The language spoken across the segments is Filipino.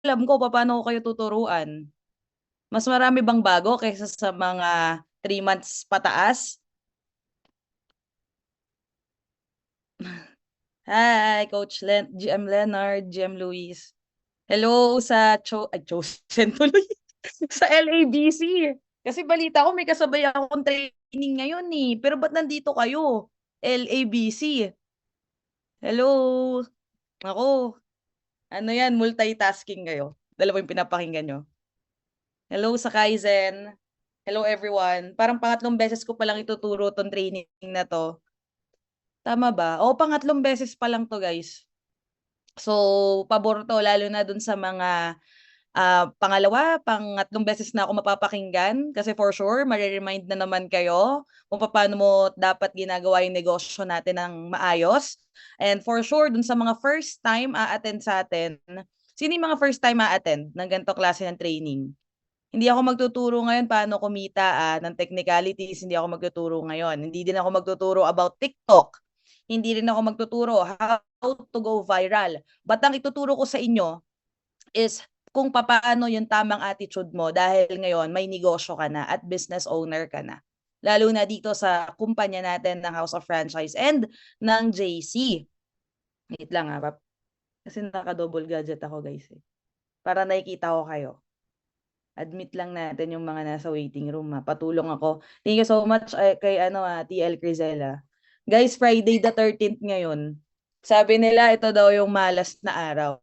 alam ko paano ko kayo tuturuan. Mas marami bang bago kaysa sa mga 3 months pataas? Hi, Coach GM Leonard, GM Luis. Hello sa Chosen tuloy. Sa LABC. Kasi balita ko may kasabay akong training ngayon eh. Pero ba't nandito kayo? LABC. Hello. Ako. Ano yan? Multitasking kayo. Dalawa yung pinapakinggan nyo. Hello sa Kaizen. Hello everyone. Parang pangatlong beses ko palang ituturo tong training na to. Tama ba? O, pangatlong beses pa lang to guys. So, pabor to lalo na dun sa mga pangalawa, pangatlong beses na ako mapapakinggan kasi for sure mare-remind na naman kayo kung paano mo dapat ginagawa yung negosyo natin ng maayos. And for sure, dun sa mga first time a-attend sa atin, sino yung mga first time a-attend ng ganito klase ng training? Hindi ako magtuturo ngayon paano kumita ng technicalities, hindi ako magtuturo ngayon. Hindi din ako magtuturo about TikTok. Hindi rin ako magtuturo how to go viral. But ang ituturo ko sa inyo is kung paano yung tamang attitude mo dahil ngayon may negosyo ka na at business owner ka na. Lalo na dito sa kumpanya natin ng House of Franchise and ng JC. Wait lang kasi naka-double gadget ako guys eh. Para nakikita ko kayo. Admit lang natin yung mga nasa waiting room Patulong ako. Thank you so much kay TL Crizella. Guys, Friday the 13th ngayon. Sabi nila ito daw yung malas na araw.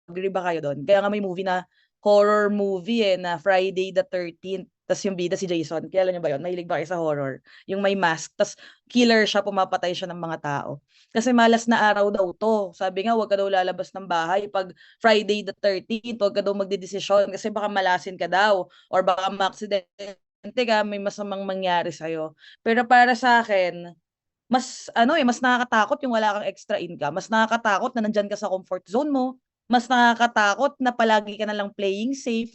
Agree ba kayo doon? Kaya nga may movie na horror movie na Friday the 13th. Tapos yung bida si Jason. Kaya alam niyo ba yun? Mahilig ba kayo sa horror? Yung may mask. Tapos killer siya, pumapatay siya ng mga tao. Kasi malas na araw daw to. Sabi nga, huwag ka daw lalabas ng bahay. Pag Friday the 13th, huwag ka daw magdedesisyon kasi baka malasin ka daw. Or baka maaksidente ka, may masamang mangyari sa'yo. Pero para sa akin, mas nakakatakot yung wala kang extra income. Mas nakakatakot na nandyan ka sa comfort zone mo. Mas nakakatakot na palagi ka na lang playing safe.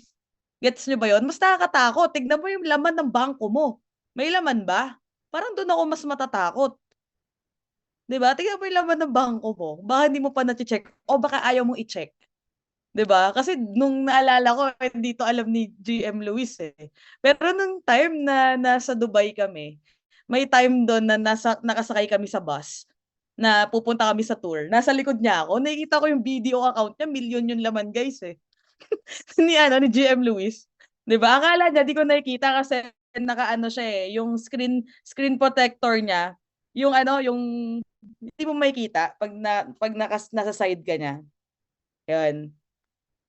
Gets nyo ba yun? Mas nakakatakot. Tignan mo yung laman ng bangko mo. May laman ba? Parang doon ako mas matatakot. 'Di ba? Tignan mo yung laman ng bangko mo. Baka hindi mo pa na-check o baka ayaw mong i-check. 'Di ba? Kasi nung naalala ko, hindi to alam ni GM Luis eh. Pero nung time na nasa Dubai kami, may time doon na nakasakay kami sa bus na pupunta kami sa tour. Nasa likod niya ako. Nakikita ko yung video account niya, million yung laman guys eh. ni GM Luis. 'Di ba? Akala niya di ko nakikita kasi nakaano siya eh, yung screen protector niya, yung yung hindi mo makikita pag nasa side ka niya. 'Yun.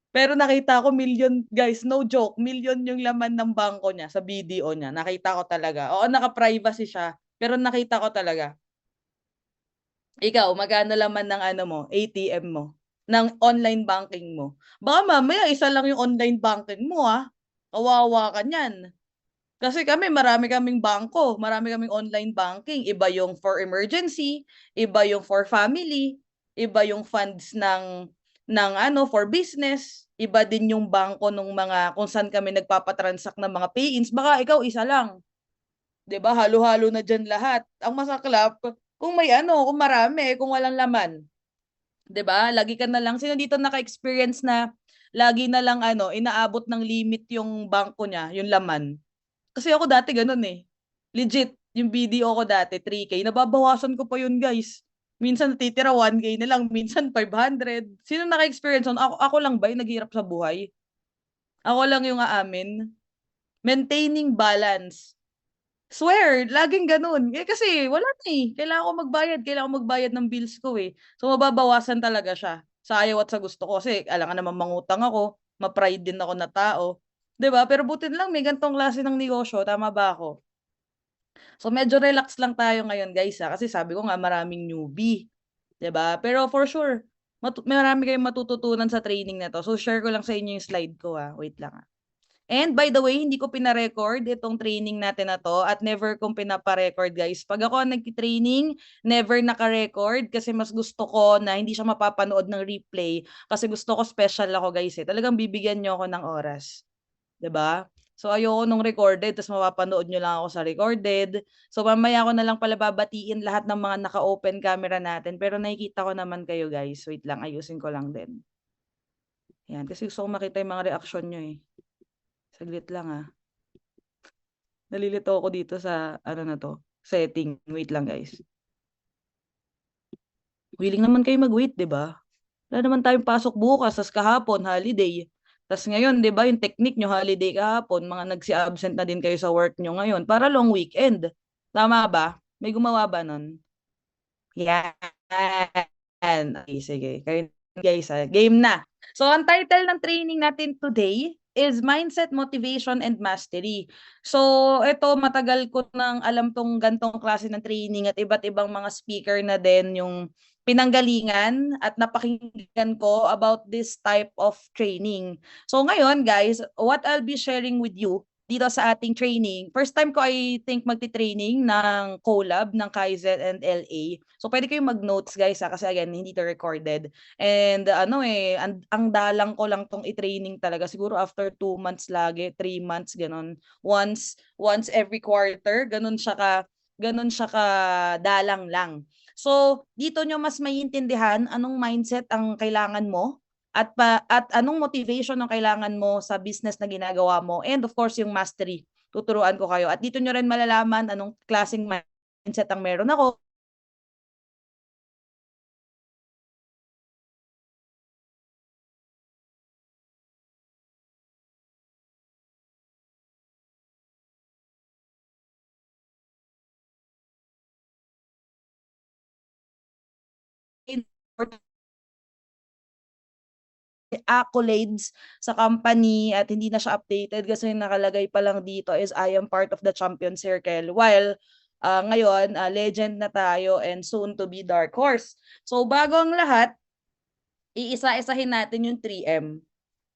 Pero nakita ko million, guys, no joke, million yung laman ng bangko niya sa video niya. Nakita ko talaga. Oo, naka-privacy siya, pero nakita ko talaga. Ikaw, magkano laman ng ATM mo, ng online banking mo? Baka mamaya isa lang yung online banking mo Kawawa ka niyan. Kasi marami kaming bangko, marami kaming online banking. Iba yung for emergency, iba yung for family, iba yung funds ng for business, iba din yung bangko ng mga kung saan kami nagpapatransact ng mga pay-ins. Baka ikaw isa lang. 'Di ba? Halo-halo na diyan lahat. Ang masaklap, kung may kung marami, kung walang laman. 'Di ba? Lagi ka na lang sino dito naka-experience na lagi na lang inaabot ng limit yung bangko niya, yung laman. Kasi ako dati ganun eh. Legit, yung BDO ko dati, 3K. Nababawasan ko pa yun, guys. Minsan natitira 1K na lang, minsan 500. Sino naka-experience nun? Ako lang ba yung naghihirap sa buhay? Ako lang yung aamin. Maintaining balance. Swear, laging ganun. Kasi wala na eh. Kailangan ko magbayad ng bills ko eh. So mababawasan talaga siya. Sa ayaw at sa gusto ko. Kasi alam nga naman mangutang ako. Ma-pride din ako na tao. 'Di ba? Pero buti lang may gantong klase ng negosyo. Tama ba ako? So medyo relax lang tayo ngayon guys kasi sabi ko nga maraming newbie, 'di ba? Pero for sure, marami kayong matututunan sa training na to. So share ko lang sa inyo yung slide ko Wait lang And by the way, hindi ko pina-record itong training natin na to at never kong pinapa-record guys. Pag ako nag-training, never naka-record kasi mas gusto ko na hindi siya mapapanood ng replay kasi gusto ko special ako guys Talagang bibigyan niyo ako ng oras. 'Di ba? So ayoko nung recorded tapos mapapanood niyo lang ako sa recorded. So mamaya ko na lang pala babatiin lahat ng mga naka-open camera natin pero nakikita ko naman kayo guys. Wait lang, ayusin ko lang din. Yan, kasi gusto ko makita yung mga reaksyon nyo eh. Saglit lang ah. Nalilito ako dito sa, ano na to, setting. Wait lang guys. Willing naman kayo mag-wait, di ba? Wala naman tayong pasok bukas, tas kahapon, holiday. Tas ngayon, di ba, yung technique nyo, holiday kahapon, mga nagsi-absent na din kayo sa work nyo ngayon, para long weekend. Tama ba? May gumawa ba nun? Yan. Okay, sige. Kayo guys, game na. So, ang title ng training natin today is Mindset, Motivation, and Mastery. So, ito, matagal ko nang alam tong gantong klase ng training at iba't ibang mga speaker na din yung pinanggalingan at napakinggan ko about this type of training. So, ngayon, guys, what I'll be sharing with you dito sa ating training. First time ko I think magti-training ng collab ng Kaizen and LA. So pwede kayong mag-notes guys kasi again hindi to recorded. And ang dalang ko lang tong i-training talaga siguro after 2 months lagi, 3 months ganon. Once every quarter, ganun siya ka dalang lang. So dito nyo mas maiintindihan anong mindset ang kailangan mo at anong motivation ang kailangan mo sa business na ginagawa mo, and of course yung mastery, tuturuan ko kayo at dito nyo rin malalaman anong klaseng mindset ang meron ako. Accolades sa company at hindi na siya updated kasi nakalagay pa lang dito is I am part of the champion circle, while ngayon legend na tayo and soon to be dark horse. So bago ang lahat, iisa-isahin natin yung 3M.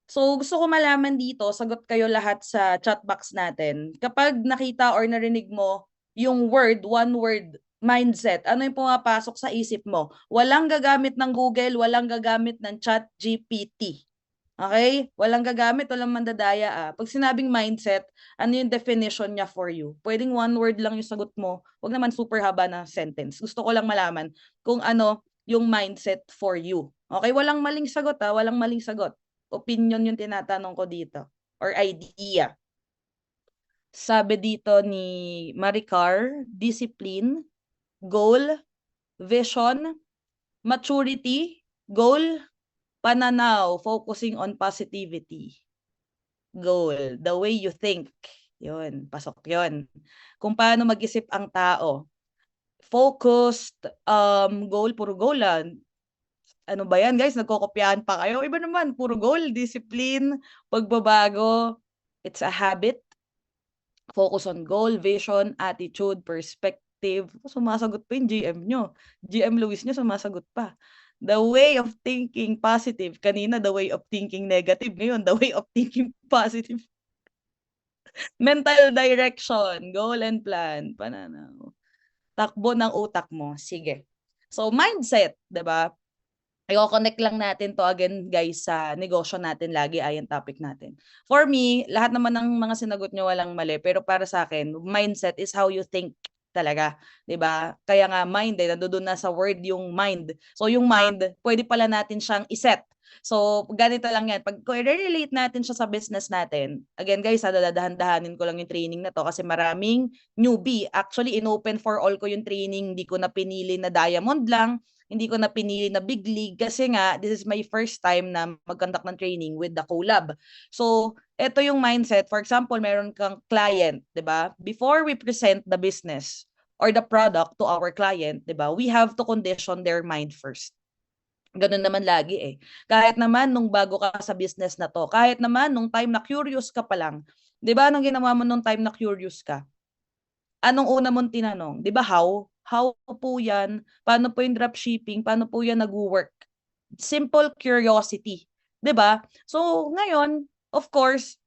So gusto ko malaman dito, sagot kayo lahat sa chat box natin. Kapag nakita or narinig mo yung one word, mindset, ano yung pumapasok sa isip mo? Walang gagamit ng Google, walang gagamit ng Chat GPT. Okay? Walang gagamit, walang mandadaya. Pag sinabing mindset, ano yung definition niya for you? Pwedeng one word lang yung sagot mo. Huwag naman super haba na sentence. Gusto ko lang malaman kung ano yung mindset for you. Okay? Walang maling sagot walang maling sagot. Opinion yung tinatanong ko dito. Or idea. Sabi dito ni Maricar, discipline, goal, vision, maturity, goal, pananaw, focusing on positivity. Goal, the way you think. Yun, pasok yun. Kung paano mag-isip ang tao. Focused, goal, puro goal lang. Ano ba yan guys? Nagkokopyahan pa kayo? Iba naman, puro goal, discipline, pagbabago. It's a habit. Focus on goal, vision, attitude, perspective. Sumasagot pa yung GM nyo. GM Luis nyo sumasagot pa. The way of thinking positive. Kanina, the way of thinking negative. Ngayon, the way of thinking positive. Mental direction, goal and plan. Pananaw. Takbo ng utak mo. Sige. So, mindset, 'di ba? I-connect lang natin to again guys sa negosyo natin lagi ay ang topic natin. For me, lahat naman ng mga sinagot nyo walang mali, pero para sa akin, mindset is how you think talaga, 'di ba? Kaya nga mind nandoon na sa word yung mind. So yung mind, pwede pala natin siyang iset. So ganito lang yan. Pag i-relate natin siya sa business natin, again guys, dadadahan-dahanin ko lang yung training na to kasi maraming newbie. Actually, inopen for all ko yung training, hindi ko na pinili na diamond lang, hindi ko na pinili na big league kasi nga this is my first time na mag-conduct ng training with the collab. So, ito yung mindset. For example, meron kang client, 'di ba? Before we present the business or the product to our client, 'di ba? We have to condition their mind first. Ganun naman lagi eh. Kahit naman nung bago ka sa business na to, kahit naman nung time na curious ka pa lang, 'di ba? Anong ginawa mo nung time na curious ka? Anong una mong tinanong? 'Di ba how? How po 'yan? Paano po yung dropshipping? Paano po 'yan nagwo-work? Simple curiosity, 'di ba? So ngayon, of course,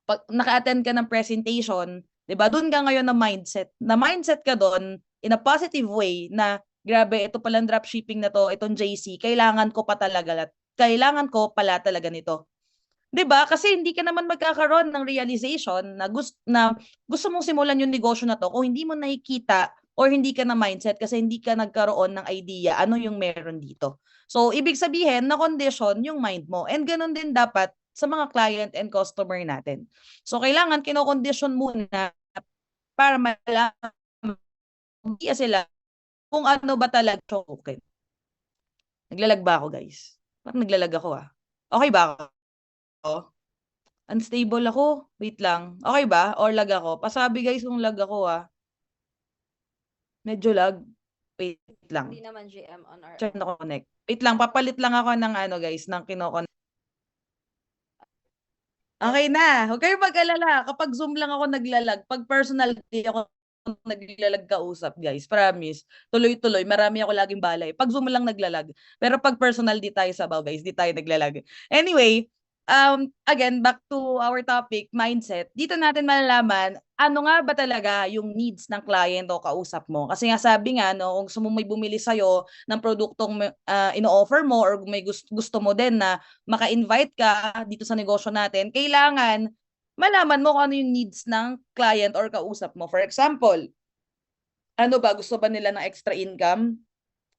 pag naka-attend ka ng presentation, 'di ba? Doon ka ngayon na mindset. Na mindset ka doon in a positive way na grabe, ito palang dropshipping na to, itong JC, kailangan ko pa talaga. Kailangan ko pala talaga nito. 'Di ba? Kasi hindi ka naman magkakaroon ng realization na gusto mong simulan yung negosyo na to kung hindi mo nakikita or hindi ka na mindset kasi hindi ka nagkaroon ng idea ano yung meron dito. So, ibig sabihin, na-condition yung mind mo. And ganun din dapat sa mga client and customer natin. So, kailangan kinokondisyon muna para malaman sila kung ano ba talaga okay. Naglalag ba ako, guys? Parang naglalag ako Okay ba ako? Unstable ako. Wait lang. Okay ba? Or lag ako? Pasabi guys kung lag ako Medyo lag. Wait lang. Hindi naman GM on our Check na connect. Wait lang, papalit lang ako ng guys, ng kinoconnect. Okay na. Huwag kayong mag-alala. Kapag Zoom lang ako naglalag. Pag personal di ako naglalag kausap, guys. Promise. Tuloy-tuloy. Marami ako laging balay. Pag Zoom lang naglalag. Pero pag personal di tayo sabaw, guys. Di tayo naglalag. Anyway, again, back to our topic, mindset. Dito natin malalaman ano nga ba talaga yung needs ng client o kausap mo. Kasi nga sabi nga, no, kung gusto mo may bumili sa'yo ng produktong ino-offer mo or may gusto mo din na maka-invite ka dito sa negosyo natin, kailangan malaman mo kung ano yung needs ng client or kausap mo. For example, ano ba, gusto ba nila ng extra income?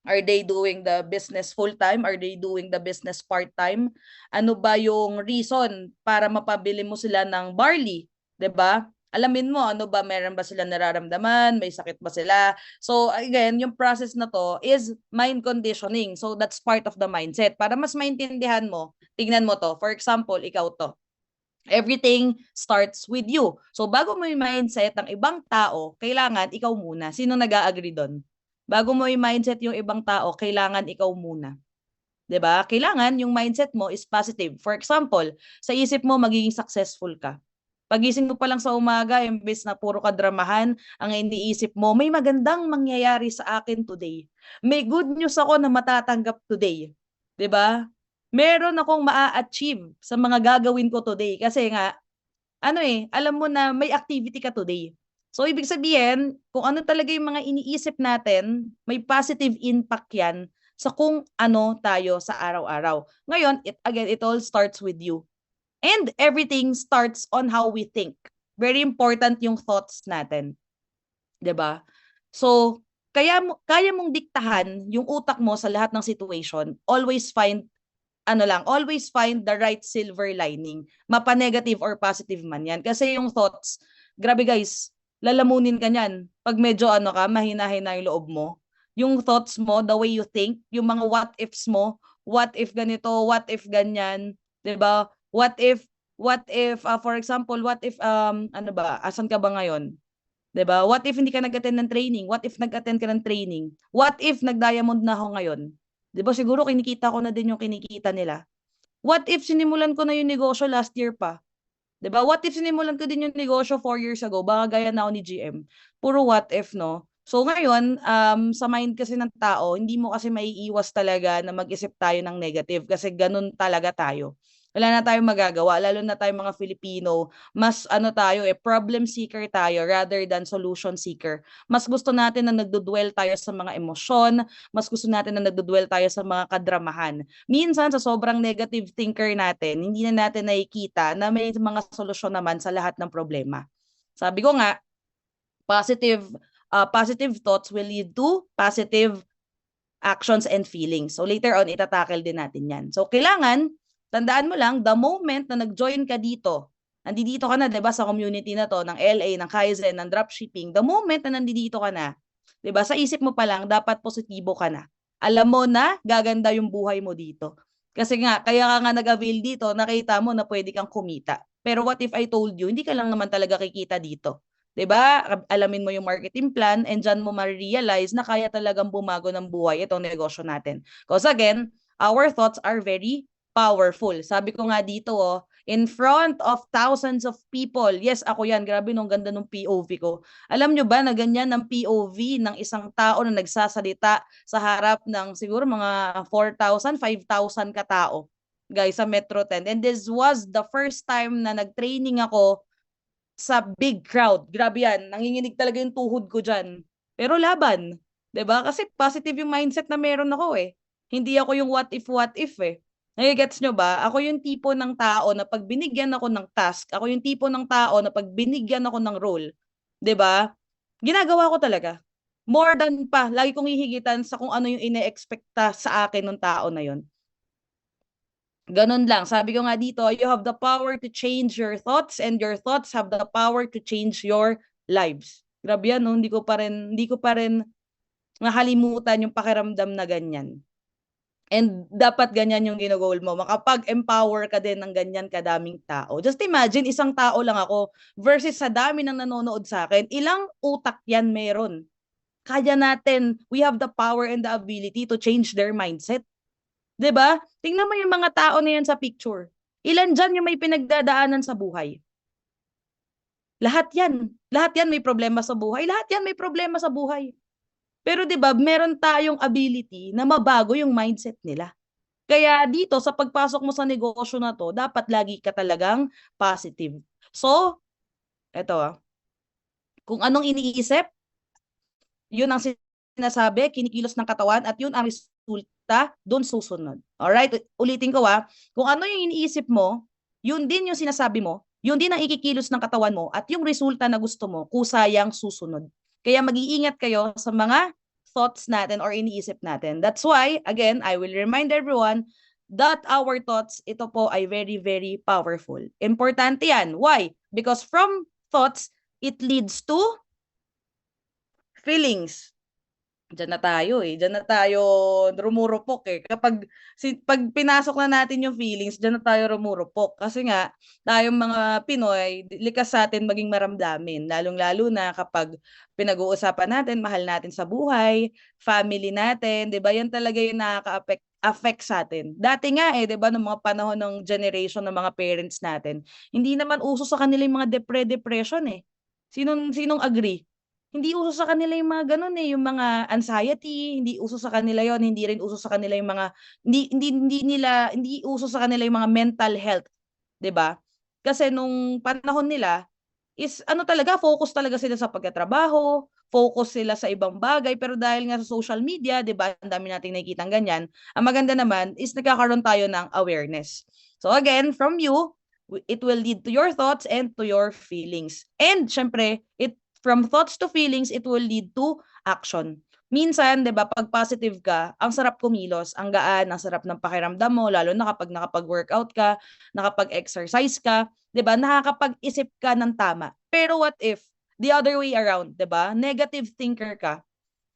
Are they doing the business full-time? Are they doing the business part-time? Ano ba yung reason para mapabili mo sila ng barley? 'Di ba? Alamin mo, ano ba, meron ba sila nararamdaman? May sakit ba sila? So again, yung process na to is mind conditioning. So that's part of the mindset. Para mas maintindihan mo, tingnan mo to. For example, ikaw to. Everything starts with you. So bago mo yung mindset ng ibang tao, kailangan ikaw muna. Sino nag-a-agree doon? Bago mo yung mindset yung ibang tao, kailangan ikaw muna. 'Di ba? Kailangan yung mindset mo is positive. For example, sa isip mo magiging successful ka. Pagising mo pa lang sa umaga, imbes na puro kadramahan, ang iniisip mo, may magandang mangyayari sa akin today. May good news ako na matatanggap today. 'Di ba? Meron akong maa-achieve sa mga gagawin ko today kasi nga alam mo na may activity ka today. So, ibig sabihin, kung ano talaga yung mga iniisip natin, may positive impact yan sa kung ano tayo sa araw-araw. Ngayon, it all starts with you. And everything starts on how we think. Very important yung thoughts natin. 'Di ba? So, kaya mong diktahan yung utak mo sa lahat ng situation. Always find the right silver lining. Mapa-negative or positive man yan. Kasi yung thoughts, grabe guys, lalamunin ka niyan. Pag medyo mahina-hina yung loob mo. Yung thoughts mo, the way you think, yung mga what ifs mo, what if ganito, what if ganyan, 'di ba? For example, what if asan ka ba ngayon? 'Di ba? What if hindi ka nag-attend ng training? What if nag-attend ka ng training? What if nag-diamond na ako ngayon? 'Di ba siguro kinikita ko na din yung kinikita nila. What if sinimulan ko na yung negosyo last year pa? 'Di ba? What if sinimulan ko din yung negosyo 4 years ago? Baka gaya na ako ni GM. Puro what if, no? So ngayon, sa mind kasi ng tao, hindi mo kasi maiiwas talaga na mag-isip tayo ng negative kasi ganun talaga tayo. Wala na tayong magagawa, lalo na tayong mga Filipino, mas tayo problem seeker tayo rather than solution seeker. Mas gusto natin na nagdudwell tayo sa mga emosyon, mas gusto natin na nagdudwell tayo sa mga kadramahan. Minsan sa sobrang negative thinker natin, hindi na natin nakikita na may mga solusyon naman sa lahat ng problema. Sabi ko nga, positive thoughts will lead to positive actions and feelings. So later on, itatackle din natin yan. So kailangan, tandaan mo lang, the moment na nag-join ka dito, nandito ka na, 'di ba, sa community na to, ng LA, ng Kaizen, ng dropshipping, the moment na nandito ka na, 'di ba, sa isip mo pa lang, dapat positibo ka na. Alam mo na, gaganda yung buhay mo dito. Kasi nga, kaya ka nga nag-avail dito, nakita mo na pwede kang kumita. Pero what if I told you, hindi ka lang naman talaga kikita dito. 'Di ba? Alamin mo yung marketing plan and diyan mo ma-realize na kaya talagang bumago ng buhay itong negosyo natin. Because again, our thoughts are very powerful. Sabi ko nga dito, in front of thousands of people. Yes, ako yan. Grabe nung ganda ng POV ko. Alam nyo ba na ganyan ang POV ng isang tao na nagsasalita sa harap ng siguro mga 4,000, 5,000 katao, guys, sa Metro 10. And this was the first time na nag-training ako sa big crowd. Grabe yan. Nanginginig talaga yung tuhod ko dyan. Pero laban. 'Di ba? Kasi positive yung mindset na meron ako eh. Hindi ako yung what if eh. Nagigets nyo ba? Ako yung tipo ng tao na pag binigyan ako ng task, ako yung tipo ng tao na pag binigyan ako ng role, 'di ba? Ginagawa ko talaga. more than pa, lagi kong hihigitan sa kung ano yung ine-expecta sa akin ng tao na yon. Ganun lang. Sabi ko nga dito, you have the power to change your thoughts and your thoughts have the power to change your lives. Grabe yan, no? Hindi ko pa rin nakalimutan yung pakiramdam na ganyan. And dapat ganyan yung ginagol mo. Makapag-empower ka din ng ganyan kadaming tao. Just imagine, isang tao lang ako versus sa dami ng nanonood sa akin. Ilang utak yan meron? Kaya natin, we have the power and the ability to change their mindset. 'Di ba? Tingnan mo yung mga tao na yan sa picture. Ilan dyan yung may pinagdadaanan sa buhay? Lahat yan. Lahat yan may problema sa buhay. Lahat yan may problema sa buhay. Pero 'di ba, meron tayong ability na mabago yung mindset nila. Kaya dito sa pagpasok mo sa negosyo na 'to, dapat lagi ka talagang positive. So, eto kung anong iniisip, yun ang sinasabi, kinikilos ng katawan at yun ang resulta doon susunod. Alright? Ulitin ko kung ano yung iniisip mo, yun din yung sinasabi mo, yun din ang ikikilos ng katawan mo at yung resulta na gusto mo, kusayang susunod. Kaya mag-iingat kayo sa mga thoughts natin or iniisip natin. That's why, again, I will remind everyone that our thoughts, ito po ay very, very powerful. Importante yan. Why? Because from thoughts, it leads to feelings. Diyan na tayo Diyan na tayo rumurupok pag pinasok na natin yung feelings, diyan na tayo rumurupok. Kasi nga, tayong mga Pinoy, likas sa atin maging maramdamin. Lalong-lalo na kapag pinag-uusapan natin, mahal natin sa buhay, family natin, 'di ba? Yan talaga yung nakaka-affect sa atin. Dati nga 'di ba, ng mga panahon ng generation ng mga parents natin, hindi naman uso sa kanila yung mga depression Sinong agree? Hindi uso sa kanila yung mga gano'n, yung mga anxiety, hindi uso sa kanila yon, hindi rin uso sa kanila yung mga hindi uso sa kanila yung mga mental health, 'di ba? Kasi nung panahon nila is ano talaga, focus talaga sila sa pagtatrabaho, focus sila sa ibang bagay, pero dahil nga sa social media, 'di ba, ang dami nating nakikitang ganyan, ang maganda naman is nagkakaroon tayo ng awareness. So again, from you, it will lead to your thoughts and to your feelings. And syempre, from thoughts to feelings, it will lead to action. Minsan, 'di ba, pag positive ka, ang sarap kumilos, ang gaan, ang sarap ng pakiramdam mo, lalo na kapag nakapag-workout ka, nakapag-exercise ka, 'di ba? Nakakapag-isip ka ng tama. Pero what if the other way around, 'di ba? Negative thinker ka.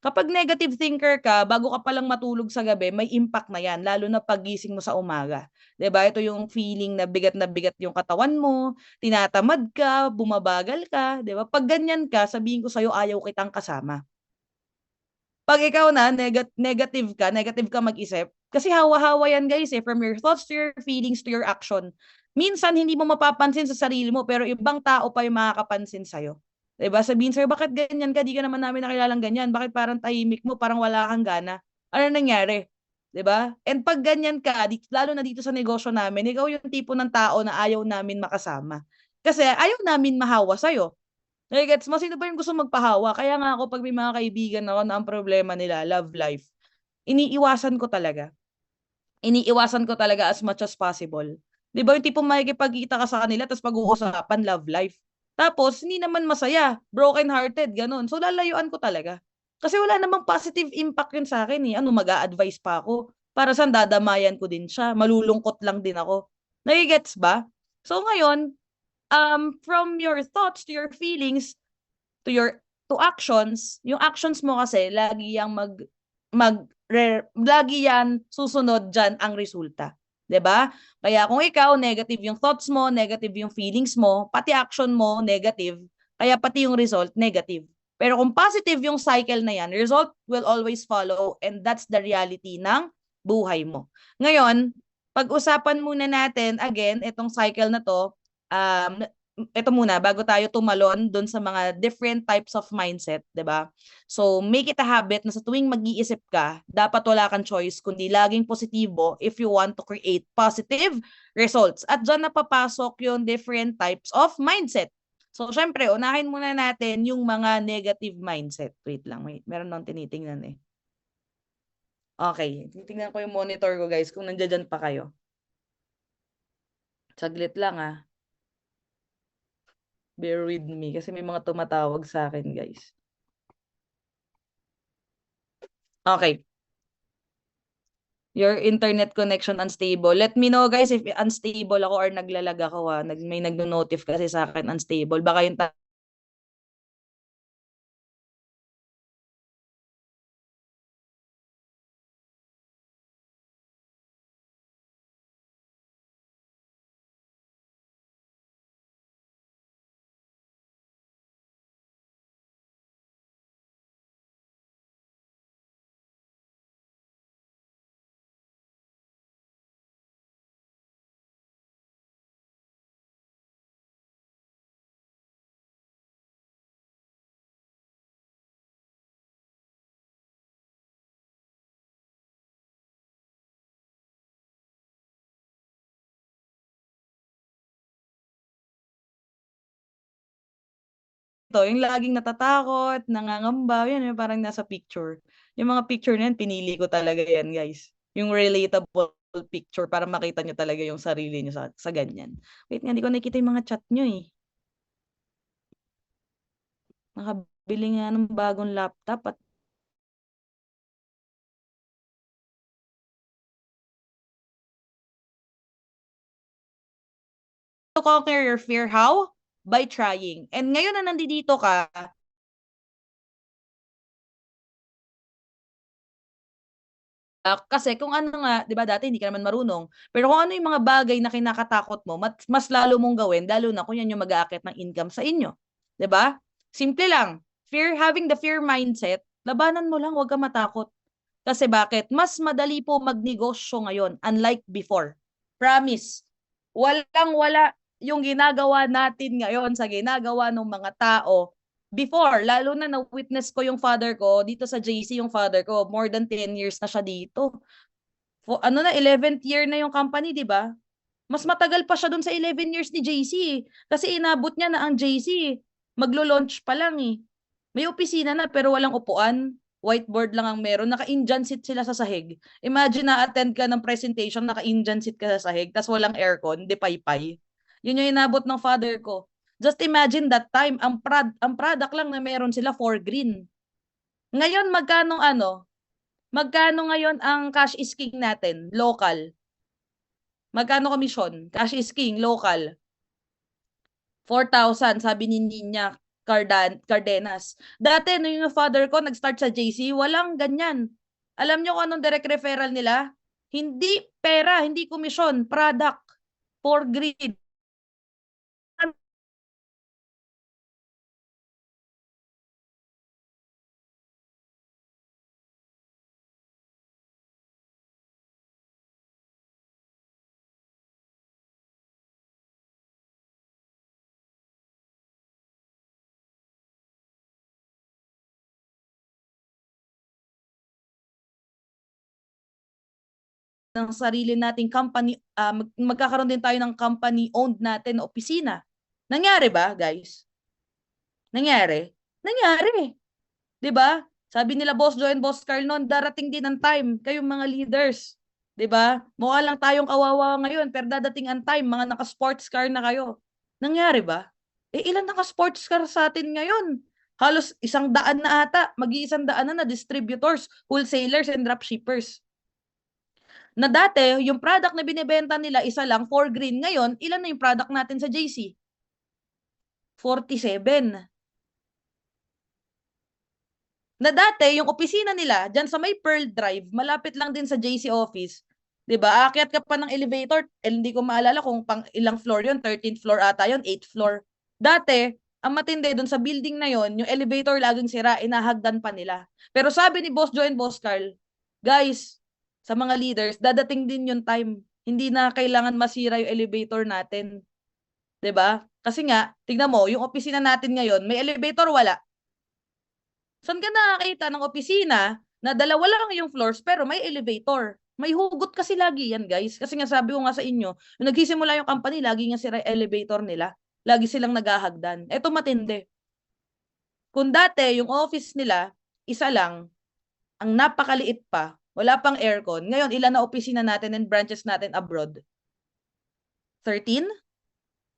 Kapag negative thinker ka, bago ka palang matulog sa gabi, may impact na 'yan, lalo na paggising mo sa umaga. 'Di ba? Ito yung feeling na bigat yung katawan mo, tinatamad ka, bumabagal ka, 'di ba? Pag ganyan ka, sabihin ko sa'yo, ayaw kitang kasama. Pag ikaw na negative ka mag-isip, kasi hawa-hawa yan guys from your thoughts to your feelings to your action. Minsan hindi mo mapapansin sa sarili mo pero ibang tao pa yung makakapansin sa'yo. 'Di ba? Sabihin sa'yo, bakit ganyan ka? Di ka naman namin nakilalang ganyan. Bakit parang tahimik mo? Parang wala kang gana. Ano nangyari? 'Di ba? And pag ganyan ka, lalo na dito sa negosyo namin, ikaw yung tipo ng tao na ayaw namin makasama. Kasi ayaw namin mahawa sa'yo. Gets mo? Sino ba yung gusto magpahawa? Kaya nga ako, pag may mga kaibigan ako na ang problema nila, love life, iniiwasan ko talaga. Iniiwasan ko talaga as much as possible. Di ba yung tipong makikipagkita ka sa kanila tapos pag-uusapan love life. Tapos, hindi naman masaya. Broken hearted, ganun. So, lalayuan ko talaga. Kasi wala namang positive impact yun sa akin Ano, mag-a-advise pa ako? Para saan dadamayan ko din siya? Malulungkot lang din ako. Nagigets ba? So, ngayon, from your thoughts to your feelings, to actions, yung actions mo kasi lagi yang lagi yan susunod diyan ang resulta. 'Di ba? Kaya kung ikaw negative yung thoughts mo, negative yung feelings mo, pati action mo negative, kaya pati yung result negative. Pero kung positive yung cycle na yan, result will always follow and that's the reality ng buhay mo. Ngayon, pag-usapan muna natin again itong cycle na to, ito muna bago tayo tumalon doon sa mga different types of mindset, 'di ba? So, make it a habit na sa tuwing mag-iisip ka, dapat wala kang choice kundi laging positibo if you want to create positive results. At diyan napapasok yung different types of mindset. So, syempre, unahin muna natin yung mga negative mindset. Wait lang, wait. Meron nang tinitingnan Okay, titingnan ko yung monitor ko, guys, kung nandiyan pa kayo. Saglit lang Bear with me kasi may mga tumatawag sa akin, guys. Okay. Your internet connection unstable. Let me know guys if unstable ako or naglalag ako ha. May nagno-notif kasi sa akin unstable. Baka yung yung laging natatakot, nangangamba, yan yung parang nasa picture. Yung mga picture na yan, pinili ko talaga yan, guys. Yung relatable picture para makita nyo talaga yung sarili nyo sa ganyan. Wait nga, hindi ko nakikita yung mga chat nyo eh. Nakabili nga ng bagong laptop at to conquer your fear, how? By trying. And ngayon na nandito ka, kasi kung ano nga, 'di ba dati hindi ka naman marunong, pero kung ano yung mga bagay na kinakatakot mo, mas lalo mong gawin lalo na kung yan yung mag-aakit ng income sa inyo, 'di ba? Simple lang. Having the fear mindset, labanan mo lang, 'wag kang matakot. Kasi bakit? Mas madali po magnegosyo ngayon unlike before. Promise. Walang-wala yung ginagawa natin ngayon sa ginagawa ng mga tao before, lalo na na-witness ko yung father ko, dito sa JC yung father ko, more than 10 years na siya dito. Ano na, 11th year na yung company, di ba? Mas matagal pa siya dun sa 11 years ni JC eh. Kasi inabot niya na ang JC, maglo-launch pa lang eh. May opisina na pero walang upuan. Whiteboard lang ang meron. Naka-Indian seat sila sa sahig. Imagine na-attend ka ng presentation, naka-Indian seat ka sa sahig, tas walang aircon, di pay-pay. Yun yung inabot ng father ko. Just imagine that time, ang product lang na meron sila for green. Ngayon, magkano ngayon ang cash is king natin, local? Magkano komisyon? Cash is king, local. 4,000, sabi ni Ninya Cardenas. Dati, nung yung father ko nag-start sa JC, walang ganyan. Alam nyo kung anong direct referral nila? Hindi pera, hindi komisyon, product for greed. Ng sarili nating company, magkakaroon din tayo ng company-owned natin na opisina. Nangyari ba, guys? Nangyari? Nangyari. 'Di ba? Sabi nila Boss Joe and Boss Carl noon, darating din ang time, kayong mga leaders. 'Di ba? Mukha lang tayong kawawa ngayon, pero dadating ang time, mga naka-sports car na kayo. Nangyari ba? Eh, ilan naka-sports car sa atin ngayon? Halos 100 na ata, mag-100 na distributors, wholesalers, and dropshippers. Na dati, yung product na binibenta nila, isa lang, for green. Ngayon, ilan na yung product natin sa JC? 47. Na dati, yung opisina nila, dyan sa may Pearl Drive, malapit lang din sa JC office, 'di ba? Aakyat ka pa ng elevator, hindi ko maalala kung pang ilang floor 'yon, 13th floor ata 'yon, 8th floor. Dati, ang matindi doon sa building na 'yon, yung elevator laging sira, inahagdan pa nila. Pero sabi ni Boss Joe and Boss Carl, guys, sa mga leaders, dadating din yung time. Hindi na kailangan masira yung elevator natin. 'Di ba? Kasi nga, tignan mo, yung opisina natin ngayon, may elevator wala. Saan ka nakakita ng opisina na dalawa lang yung floors pero may elevator? May hugot kasi lagi yan, guys. Kasi nga sabi ko nga sa inyo, nung nagsisimula yung company, lagi nga sira elevator nila. Lagi silang naghahagdan. Eto matindi. Kung dati yung office nila, isa lang, ang napakaliit pa, wala pang aircon. Ngayon, ilan na opisina natin and branches natin abroad? 13?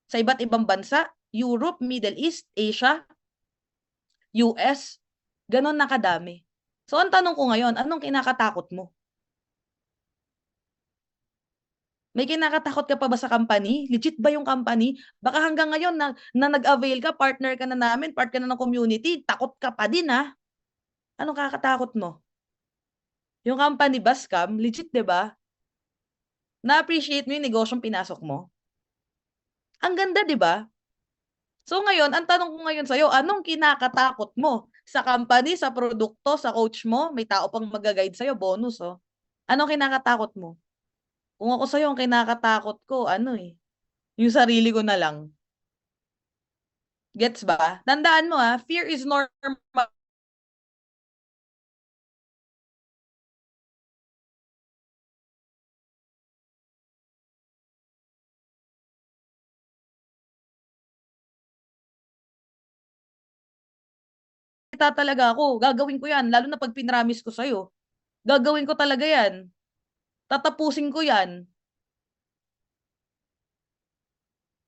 Sa iba't ibang bansa? Europe, Middle East, Asia, US? Ganon na kadami. So, ang tanong ko ngayon, anong kinakatakot mo? May kinakatakot ka pa ba sa company? Legit ba yung company? Baka hanggang ngayon na nag-avail ka, partner ka na namin, part ka na ng community, takot ka pa din ha? Anong kakatakot mo? Yung company ba scam? Legit, 'di ba? Na-appreciate mo yung negosyong pinasok mo? Ang ganda, 'di ba? So ngayon, ang tanong ko ngayon sa'yo, anong kinakatakot mo? Sa company, sa produkto, sa coach mo? May tao pang mag-guide sa'yo, bonus, oh. Anong kinakatakot mo? Kung ako sa'yo, ang kinakatakot ko, ano eh, yung sarili ko na lang. Gets ba? Tandaan mo fear is normal. Talaga ako, gagawin ko yan, lalo na pag pinramis ko sa'yo. Gagawin ko talaga yan. Tatapusin ko yan.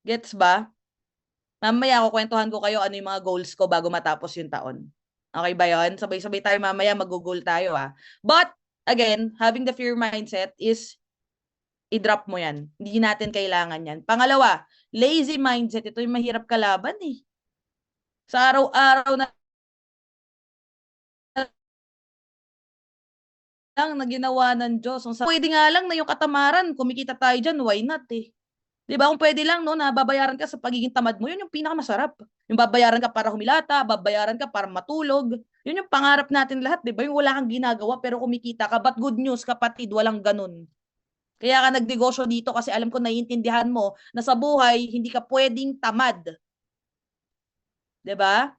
Gets ba? Mamaya kukwentuhan ko kayo ano yung mga goals ko bago matapos yung taon. Okay ba yun? Sabay-sabay tayo mamaya mag-goal tayo But, again, having the fear mindset is i-drop mo yan. Hindi natin kailangan yan. Pangalawa, lazy mindset. Ito yung mahirap kalaban eh. Sa araw-araw na lang na ginawa ng Diyos. Pwede nga lang na yung katamaran, kumikita tayo dyan, why not eh? Di ba? Kung pwede lang, no, na babayaran ka sa pagiging tamad mo, yun yung pinakamasarap. Yung babayaran ka para humilata, babayaran ka para matulog. Yun yung pangarap natin lahat, di ba? Yung wala kang ginagawa pero kumikita ka. But good news, kapatid, walang ganun. Kaya ka nagnegosyo dito kasi alam ko naiintindihan mo na sa buhay, hindi ka pwedeng tamad. Di ba?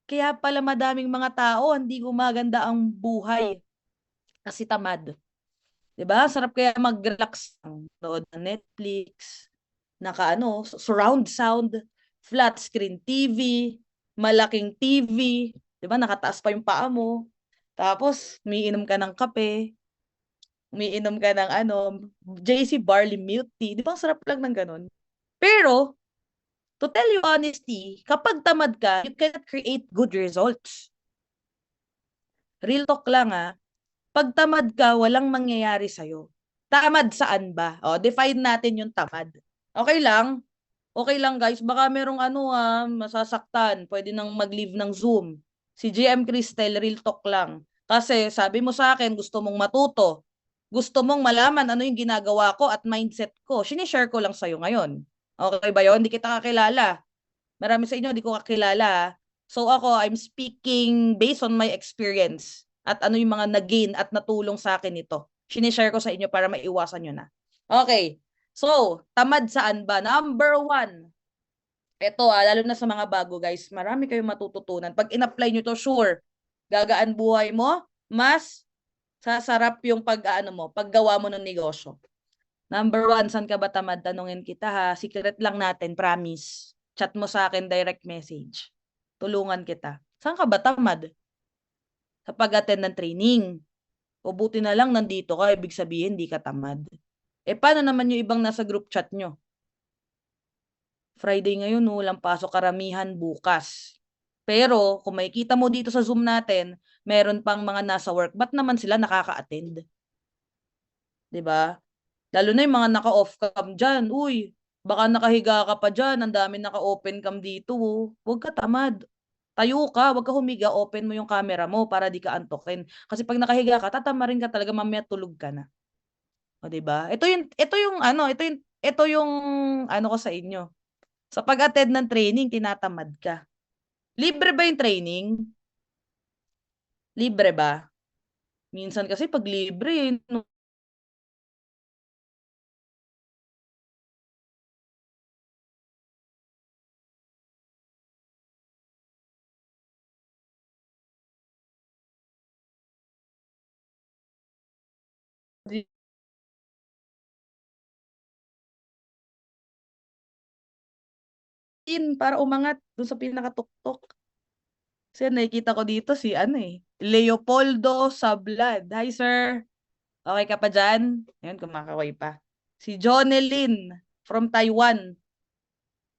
Kaya pala madaming mga tao, hindi gumaganda ang buhay kasi tamad. 'Di ba? Sarap kaya mag-relax, nood ng Netflix, surround sound, flat screen TV, malaking TV, 'di ba? Nakataas pa yung paa mo. Tapos, umiinom ka ng kape, umiinom ka ng JC Barley Milk Tea. 'Di ba? Ang sarap lang ng ganun. Pero, to tell you honesty, kapag tamad ka, you cannot create good results. Real talk lang pag tamad ka, walang mangyayari sa'yo. Tamad saan ba? O, define natin yung tamad. Okay lang? Okay lang guys, baka merong masasaktan. Pwede nang mag-leave ng Zoom. Si GM Cristel, real talk lang. Kasi sabi mo sa akin, gusto mong matuto. Gusto mong malaman ano yung ginagawa ko at mindset ko. Sinishare ko lang sa'yo ngayon. Okay ba yun? Hindi kita kakilala. Marami sa inyo, hindi ko kakilala. So ako, I'm speaking based on my experience at ano yung mga nag-gain at natulong sa akin nito. Sinishare ko sa inyo para maiwasan nyo na. Okay. So, tamad saan ba? Number one. Ito lalo na sa mga bago guys, marami kayong matututunan. Pag in-apply nyo to, sure, gagaan buhay mo, mas sasarap yung paggawa mo ng negosyo. Number one, saan ka ba tamad? Tanungin kita secret lang natin, promise. Chat mo sa akin, direct message. Tulungan kita. Saan ka ba tamad? Sa pag-attend ng training. O buti na lang nandito ka, ibig sabihin di ka tamad. Paano naman yung ibang nasa group chat nyo? Friday ngayon, walang pasok, karamihan bukas. Pero kung makikita mo dito sa Zoom natin, meron pang mga nasa work. Ba't naman sila nakaka-attend? 'Di ba? Lalo na yung mga naka-off cam dyan. Uy, baka nakahiga ka pa dyan. Ang dami naka-open cam dito. Huwag ka tamad. Tayo ka, huwag ka humiga. Open mo yung camera mo para di ka antokin. Kasi pag nakahiga ka, tatamarin ka talaga. Mamaya tulog ka na. O, diba? Ito yung ko sa inyo. Sa pag-attend ng training, tinatamad ka. Libre ba yung training? Libre ba? Minsan kasi pag libre, no, para umangat dun sa pinakatuktok. Kasi nakikita ko dito si Leopoldo Sablad. Hi, sir. Okay ka pa dyan? Ayun, kumakaway pa. Si Jonelyn from Taiwan.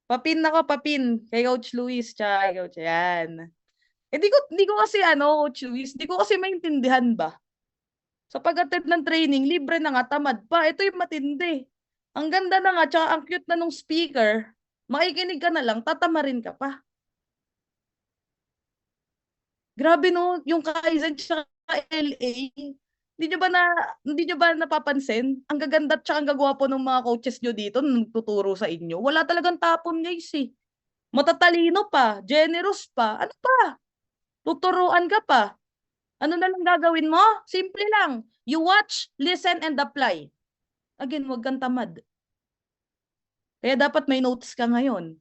Papin ako, papin. Kay Coach Luis, tsaka kay Coach. Ayan. di ko kasi ano, Chuis, di ko kasi maintindihan ba? Sa pag-attend ng training, libre na nga, tamad pa. Ito yung matindi. Ang ganda na nga, tsaka ang cute na nung speaker. Makikinig ka na lang, tatamarin ka pa. Grabe no, yung Kaizen tsaka LA. Hindi nyo ba napapansin? Ang gaganda at tsaka ang gagwapo ng mga coaches nyo dito nung nagtuturo sa inyo. Wala talagang tapon guys eh. Matatalino pa, generous pa. Ano pa? Tuturuan ka pa. Ano na lang gagawin mo? Simple lang. You watch, listen, and apply. Again, wag kang tamad. Kaya dapat may notes ka ngayon.